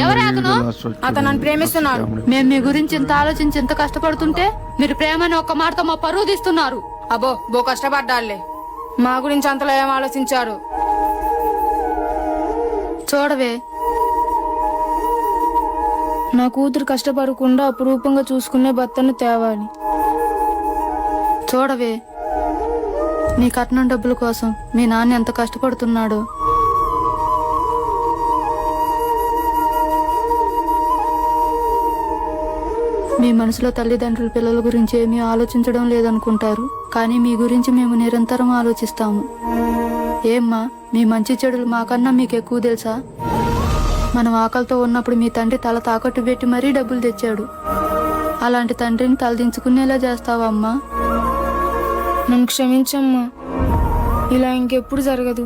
ఎవరు అతను? అతను నన్ను ప్రేమిస్తున్నాడు. మేము మీ గురించి ఇంత ఆలోచించి ఇంత కష్టపడుతుంటే మీరు ప్రేమని ఒక్క మాటతో మా పరువు తీస్తున్నారు. అబ్బో బో కష్టపడ్డాలే, మా గురించి అంతలో ఏం ఆలోచించారు? చూడవే, నా కూతురు కష్టపడకుండా అపురూపంగా చూసుకునే భర్తను తేవాలి. చూడవే, నీ కట్నం డబ్బుల కోసం మీ నాన్న ఎంత కష్టపడుతున్నాడో. మీ మనసులో తల్లిదండ్రుల పిల్లల గురించి ఏమీ ఆలోచించడం లేదనుకుంటారు, కానీ మీ గురించి మేము నిరంతరం ఆలోచిస్తాము. ఏమ్మా, మీ మంచి చెడులు మాకన్నా మీకు ఎక్కువ తెలుసా? మనం ఆకలితో ఉన్నప్పుడు మీ తండ్రి తల తాకట్టు పెట్టి మరీ డబ్బులు తెచ్చాడు. అలాంటి తండ్రిని తలదించుకునేలా చేస్తావా అమ్మా? నన్ను క్షమించమ్మా, ఇలా ఇంకెప్పుడు జరగదు.